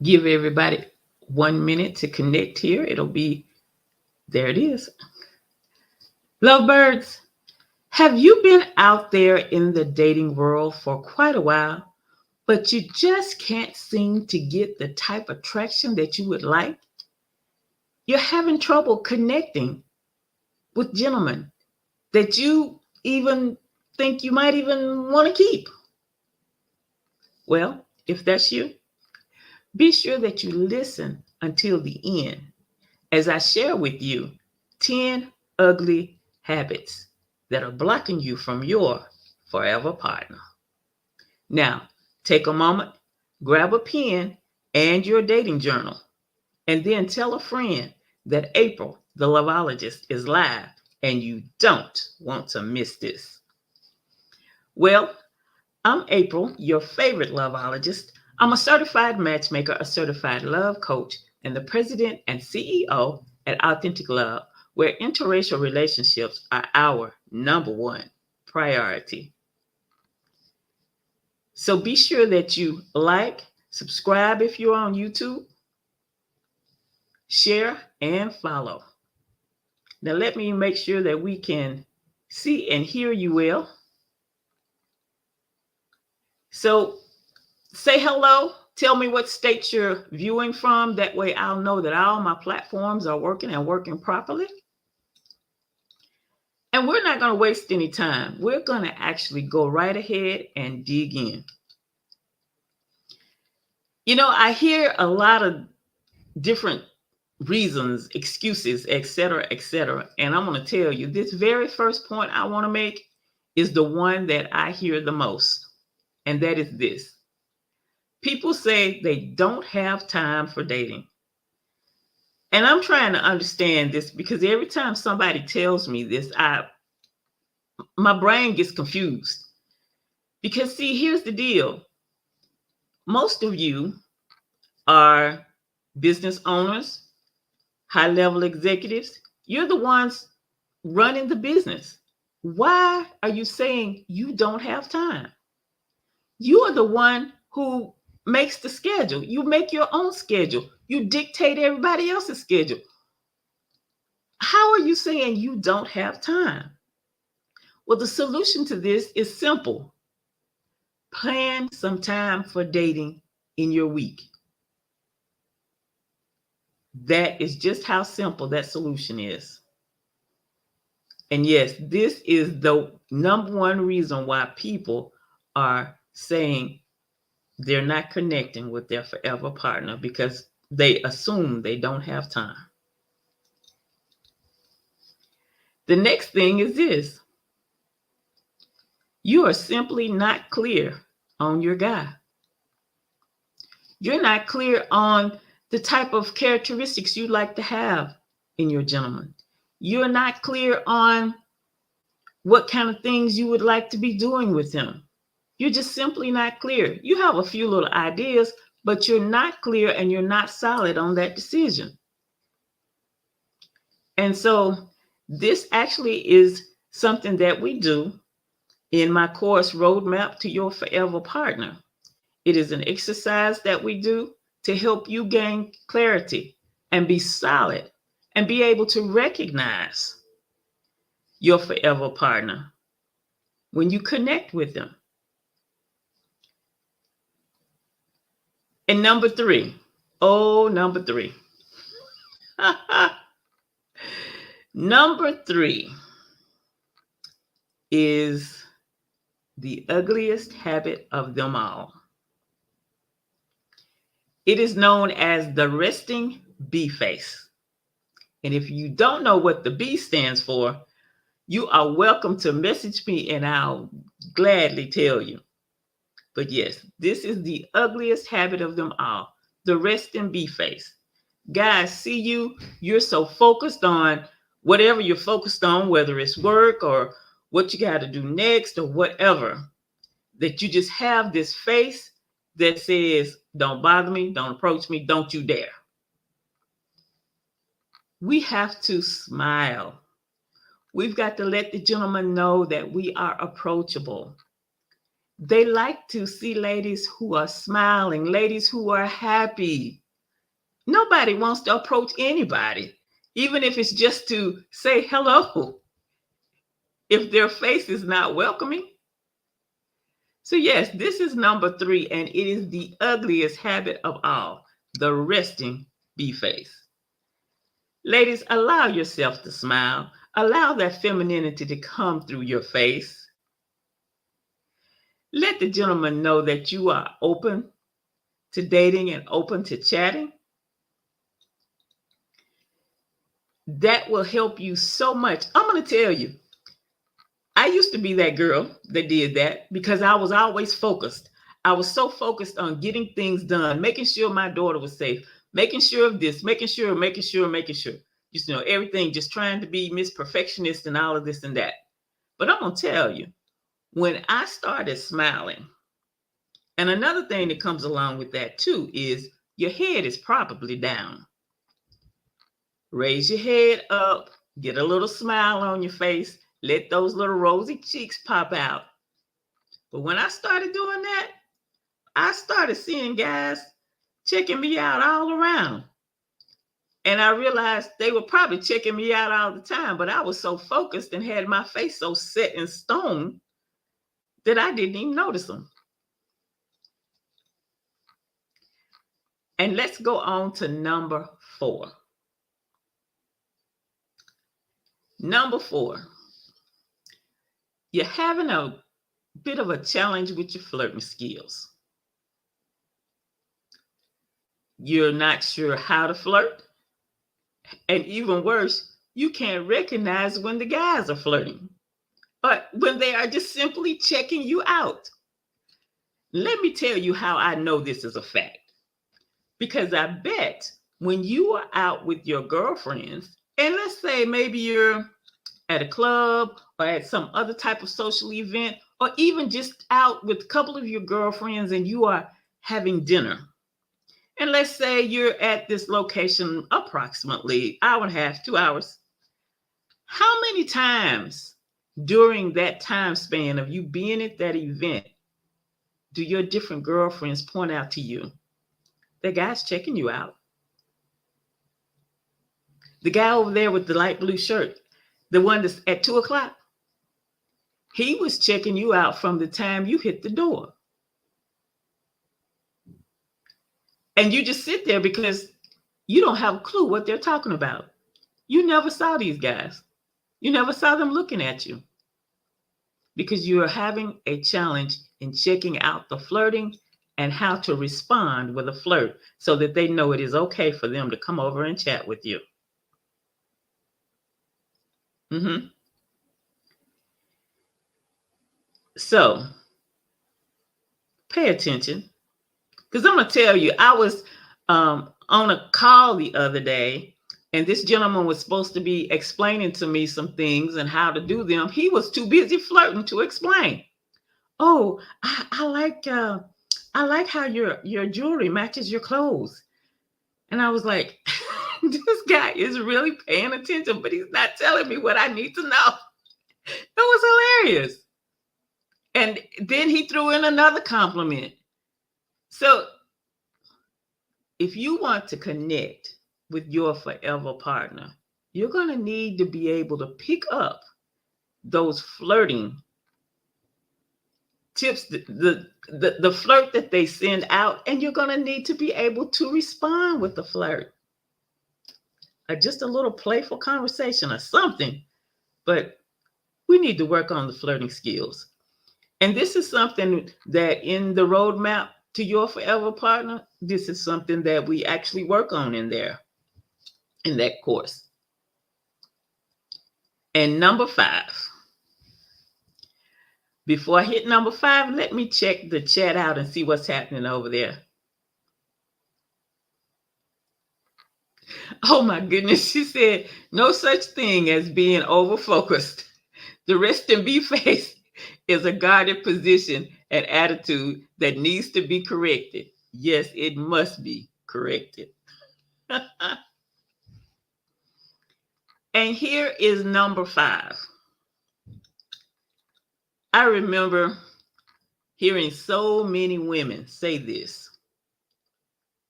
Give everybody 1 minute to connect here. It'll be, there it is. Lovebirds, have you been out there in the dating world for quite a while, but you just can't seem to get the type of traction that you would like? You're having trouble connecting with gentlemen that you even think you might even want to keep. Well, if that's you, be sure that you listen until the end as I share with you 10 ugly habits that are blocking you from your forever partner. Now, take a moment, grab a pen and your dating journal, and then tell a friend that April, the loveologist, is live and you don't want to miss this. Well, I'm April, your favorite loveologist. I'm a certified matchmaker, a certified love coach, and the president and CEO at AuthentiQ Love, where interracial relationships are our number one priority. So be sure that you like, subscribe if you're on YouTube, share, and follow. Now, let me make sure that we can see and hear you well. So, say hello. Tell me what state you're viewing from. That way, I'll know that all my platforms are working and working properly. And we're not going to waste any time. We're going to actually go right ahead and dig in. You know, I hear a lot of different reasons, excuses, etc., etc. And I'm going to tell you this very first point I want to make is the one that I hear the most. And that is this: people say they don't have time for dating. And I'm trying to understand this because every time somebody tells me this, my brain gets confused. Because see, here's the deal. Most of you are business owners, high-level executives. You're the ones running the business. Why are you saying you don't have time? You are the one who makes the schedule. You make your own schedule. You dictate everybody else's schedule. How are you saying you don't have time? Well, the solution to this is simple. Plan some time for dating in your week. That is just how simple that solution is. And yes, this is the number one reason why people are saying they're not connecting with their forever partner, because they assume they don't have time. The next thing is this: you are simply not clear on your guy. You're not clear on the type of characteristics you like to have in your gentleman. You're not clear on what kind of things you would like to be doing with him. You're just simply not clear. You have a few little ideas, but you're not clear and you're not solid on that decision. And so this actually is something that we do in my course, Roadmap to Your Forever Partner. It is an exercise that we do to help you gain clarity and be solid and be able to recognize your forever partner when you connect with them. And number three, number three. Number three is the ugliest habit of them all. It is known as the resting B face. And if you don't know what the B stands for, you are welcome to message me and I'll gladly tell you. But yes, this is the ugliest habit of them all, the resting B face. Guys, see you're so focused on whatever you're focused on, whether it's work or what you got to do next or whatever, that you just have this face that says, don't bother me, don't approach me, don't you dare. We have to smile. We've got to let the gentleman know that we are approachable. They like to see ladies who are smiling, ladies who are happy. Nobody wants to approach anybody, even if it's just to say hello, if their face is not welcoming. So, yes, this is number 3, and it is the ugliest habit of all, the resting bee face. Ladies, allow yourself to smile. Allow that femininity to come through your face. Let the gentleman know that you are open to dating and open to chatting. That will help you so much. I'm going to tell you, I used to be that girl that did that because I was always focused. I was so focused on getting things done, making sure my daughter was safe, making sure of this, making sure. Just, everything, just trying to be Miss Perfectionist and all of this and that. But I'm going to tell you, when I started smiling, and another thing that comes along with that too is your head is probably down. Raise your head up, get a little smile on your face, let those little rosy cheeks pop out. But when I started doing that, I started seeing guys checking me out all around. And I realized they were probably checking me out all the time, but I was so focused and had my face so set in stone that I didn't even notice them. And let's go on to number 4. Number 4, you're having a bit of a challenge with your flirting skills. You're not sure how to flirt. And even worse, you can't recognize when the guys are flirting, but when they are just simply checking you out. Let me tell you how I know this is a fact. Because I bet when you are out with your girlfriends, and let's say maybe you're at a club or at some other type of social event, or even just out with a couple of your girlfriends and you are having dinner. And let's say you're at this location approximately hour and a half, 2 hours. How many times during that time span of you being at that event do your different girlfriends point out to you, the guy's checking you out? The guy over there with the light blue shirt, the one that's at 2 o'clock, he was checking you out from the time you hit the door. And you just sit there because you don't have a clue what they're talking about. You never saw these guys. You never saw them looking at you because you are having a challenge in checking out the flirting and how to respond with a flirt so that they know it is okay for them to come over and chat with you. So pay attention, because I'm going to tell you, I was on a call the other day, and this gentleman was supposed to be explaining to me some things and how to do them. He was too busy flirting to explain. Oh, I like how your jewelry matches your clothes. And I was like, this guy is really paying attention, but he's not telling me what I need to know. It was hilarious. And then he threw in another compliment. So if you want to connect with your forever partner, you're going to need to be able to pick up those flirting tips, the flirt that they send out, and you're going to need to be able to respond with the flirt. Just a little playful conversation or something, but we need to work on the flirting skills. And this is something that in the roadmap to your forever partner, this is something that we actually work on in there, in that course. And number 5. Before I hit number 5, let me check the chat out and see what's happening over there. Oh my goodness, she said, no such thing as being over-focused. The rest and be face is a guarded position and attitude that needs to be corrected. Yes, it must be corrected. And here is number 5. I remember hearing so many women say this.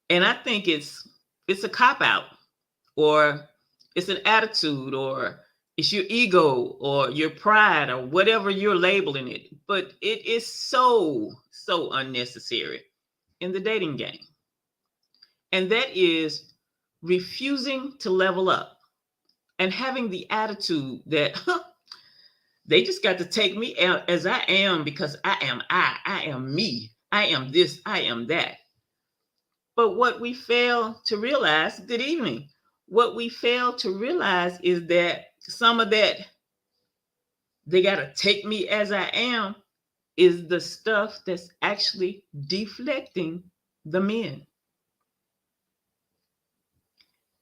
And I think it's a cop out, or it's an attitude, or it's your ego or your pride or whatever you're labeling it. But it is so unnecessary in the dating game. And that is refusing to level up and having the attitude that they just got to take me as I am because I am me. I am this, I am that. But what we fail to realize, good evening, what we fail to realize is that some of that, they got to take me as I am, is the stuff that's actually deflecting the men.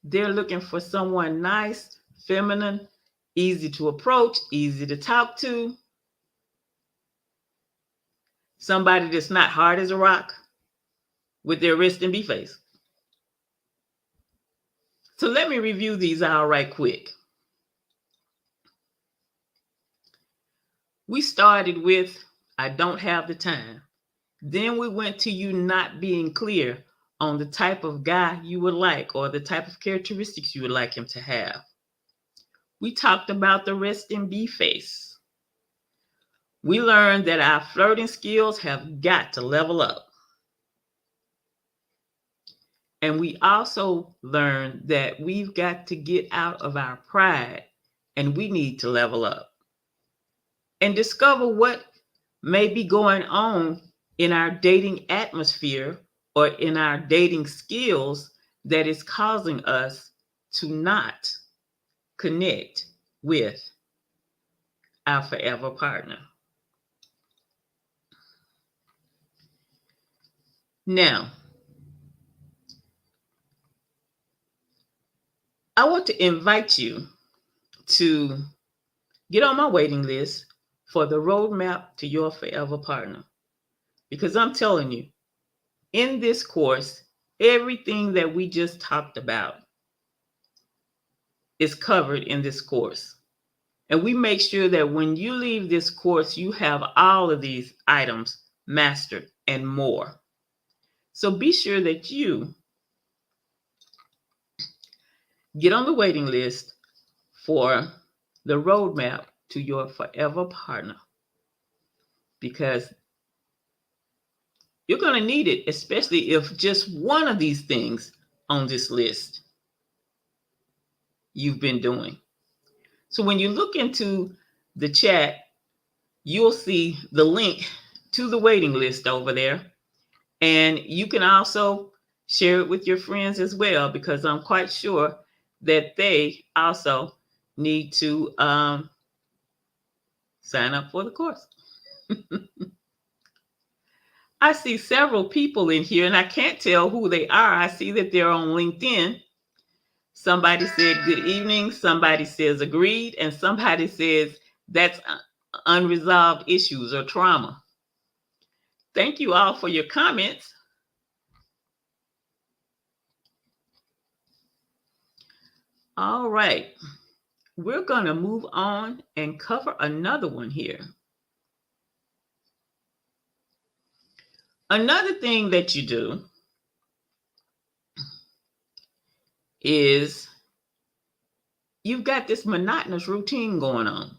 They're looking for someone nice, feminine, easy to approach, easy to talk to, somebody that's not hard as a rock with their wrist and B face. So let me review these all right quick. We started with, I don't have the time. Then we went to you not being clear on the type of guy you would like or the type of characteristics you would like him to have. We talked about the rest in B face. We learned that our flirting skills have got to level up. And we also learned that we've got to get out of our pride and we need to level up and discover what may be going on in our dating atmosphere or in our dating skills that is causing us to not connect with our forever partner. Now, I want to invite you to get on my waiting list for the roadmap to your forever partner. Because I'm telling you, in this course, everything that we just talked about is covered in this course. And we make sure that when you leave this course, you have all of these items mastered and more. So be sure that you get on the waiting list for the roadmap to your forever partner, because you're going to need it, especially if just one of these things on this list you've been doing. So when you look into the chat, you'll see the link to the waiting list over there. And you can also share it with your friends as well, because I'm quite sure that they also need to sign up for the course. I see several people in here and I can't tell who they are. I see that they're on LinkedIn. Somebody said good evening. Somebody says agreed. And somebody says that's unresolved issues or trauma. Thank you all for your comments. All right. We're going to move on and cover another one here. Another thing that you do is you've got this monotonous routine going on.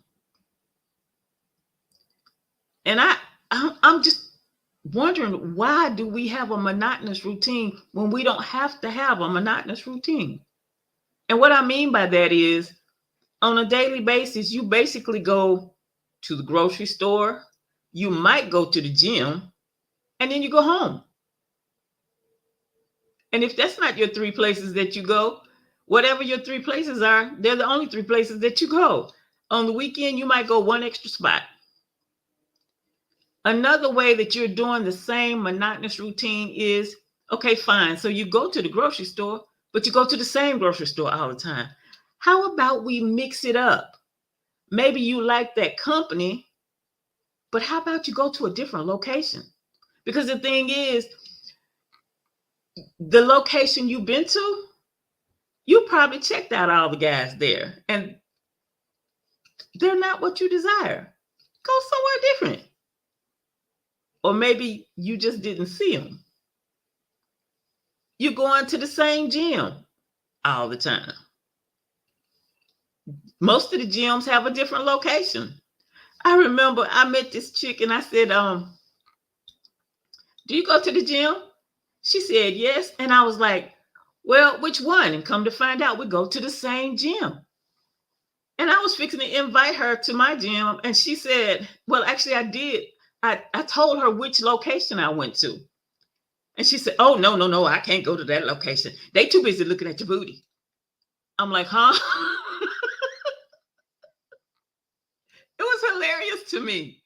And I'm just wondering, why do we have a monotonous routine when we don't have to have a monotonous routine? And what I mean by that is, on a daily basis, you basically go to the grocery store, you might go to the gym, and then you go home. And if that's not your three places that you go, whatever your three places are, they're the only three places that you go. On the weekend, you might go one extra spot. Another way that you're doing the same monotonous routine is, okay, fine. So you go to the grocery store, but you go to the same grocery store all the time. How about we mix it up? Maybe you like that company, but how about you go to a different location? Because the thing is, the location you've been to, you probably checked out all the guys there, and they're not what you desire. Go somewhere different. or maybe you just didn't see them. You're going to the same gym all the time. Most of the gyms have a different location. I remember I met this chick and I said, do you go to the gym? She said, yes. And I was like, well, which one? And come to find out, we go to the same gym. And I was fixing to invite her to my gym. And she said, well, actually, I did. I told her which location I went to. And she said, oh, no, I can't go to that location. They too busy looking at your booty. I'm like, huh? It was hilarious to me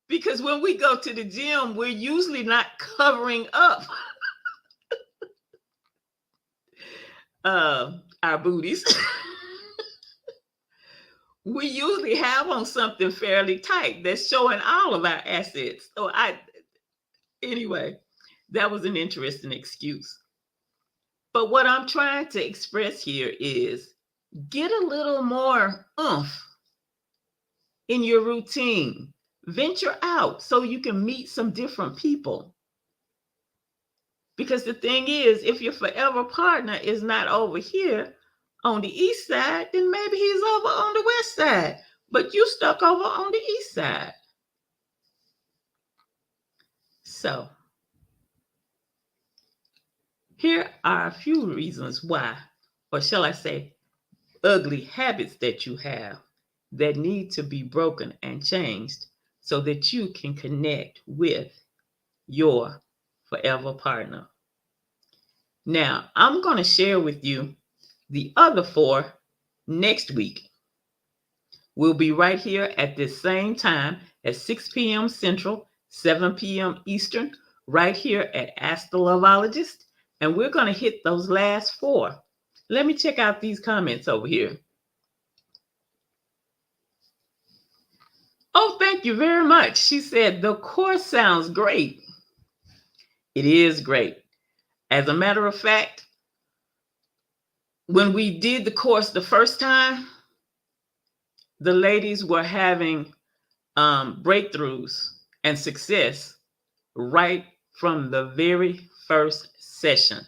because when we go to the gym, we're usually not covering up our booties. We usually have on something fairly tight that's showing all of our assets. So anyway, that was an interesting excuse. But what I'm trying to express here is get a little more oomph in your routine. Venture out so you can meet some different people. Because the thing is, if your forever partner is not over here on the east side, then maybe he's over on the west side, but you stuck over on the east side. So here are a few reasons why, or shall I say, ugly habits that you have that need to be broken and changed so that you can connect with your forever partner. Now, I'm going to share with you the other 4 next week. We'll be right here at this same time at 6 p.m. Central, 7 p.m. Eastern, right here at Ask the LOVEologist. And we're going to hit those last 4. Let me check out these comments over here. Oh, thank you very much. She said, the course sounds great. It is great. As a matter of fact, when we did the course the first time, the ladies were having breakthroughs and success right from the very first session.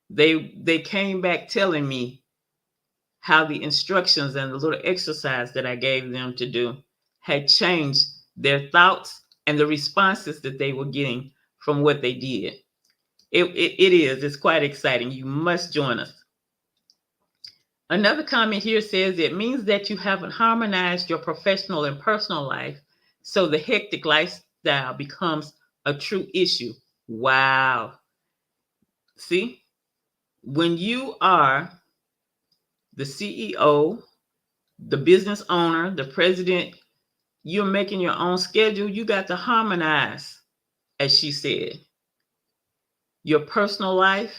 They came back telling me how the instructions and the little exercise that I gave them to do had changed their thoughts and the responses that they were getting from what they did. It's quite exciting. You must join us. Another comment here says it means that you haven't harmonized your professional and personal life, so the hectic lifestyle becomes a true issue. Wow. See, when you are the CEO, the business owner, the president, you're making your own schedule. You got to harmonize, as she said, your personal life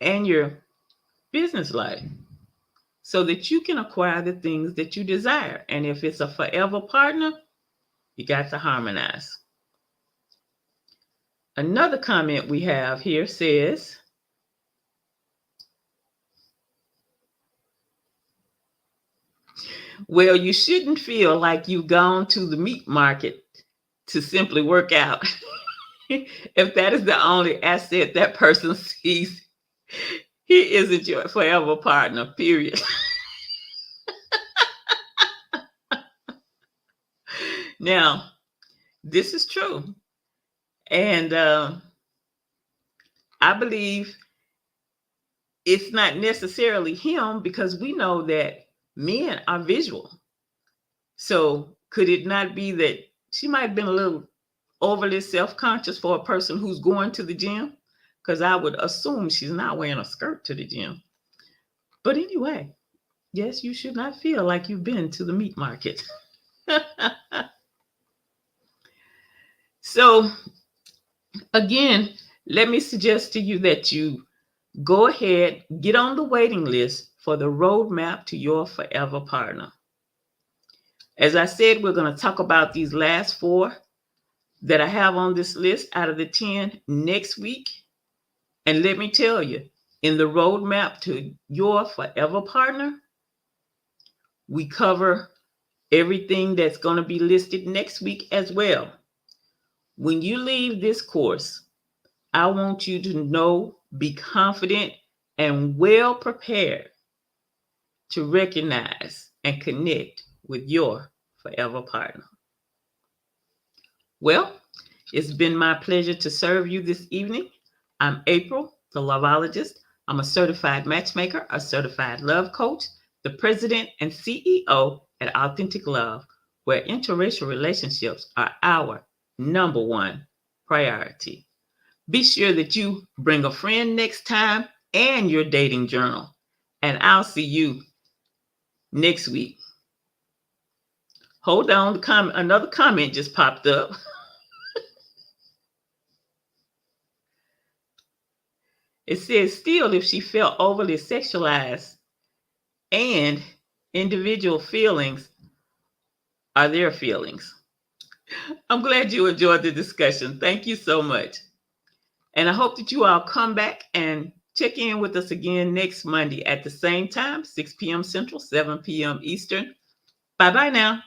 and your business life so that you can acquire the things that you desire. And if it's a forever partner, you got to harmonize. Another comment we have here says, well, you shouldn't feel like you've gone to the meat market to simply work out. If that is the only asset that person sees, he isn't your forever partner, period. Now, this is true. And I believe it's not necessarily him because we know that men are visual. So could it not be that she might have been a little overly self-conscious for a person who's going to the gym? Because I would assume she's not wearing a skirt to the gym. But anyway, yes, you should not feel like you've been to the meat market. So again, let me suggest to you that you go ahead, get on the waiting list for the roadmap to your forever partner. As I said, we're going to talk about these last 4 that I have on this list out of the 10 next week. And let me tell you, in the roadmap to your forever partner, we cover everything that's going to be listed next week as well. When you leave this course, I want you to know, be confident, and well prepared to recognize and connect with your forever partner. Well, it's been my pleasure to serve you this evening. I'm April, the LOVEologist. I'm a certified matchmaker, a certified love coach, the president and CEO at AuthentiQ Love, where interracial relationships are our number one priority. Be sure that you bring a friend next time and your dating journal. And I'll see you next week. Hold on, another comment just popped up. It says, still, if she felt overly sexualized and individual feelings are their feelings. I'm glad you enjoyed the discussion. Thank you so much. And I hope that you all come back and check in with us again next Monday at the same time, 6 p.m. Central, 7 p.m. Eastern. Bye-bye now.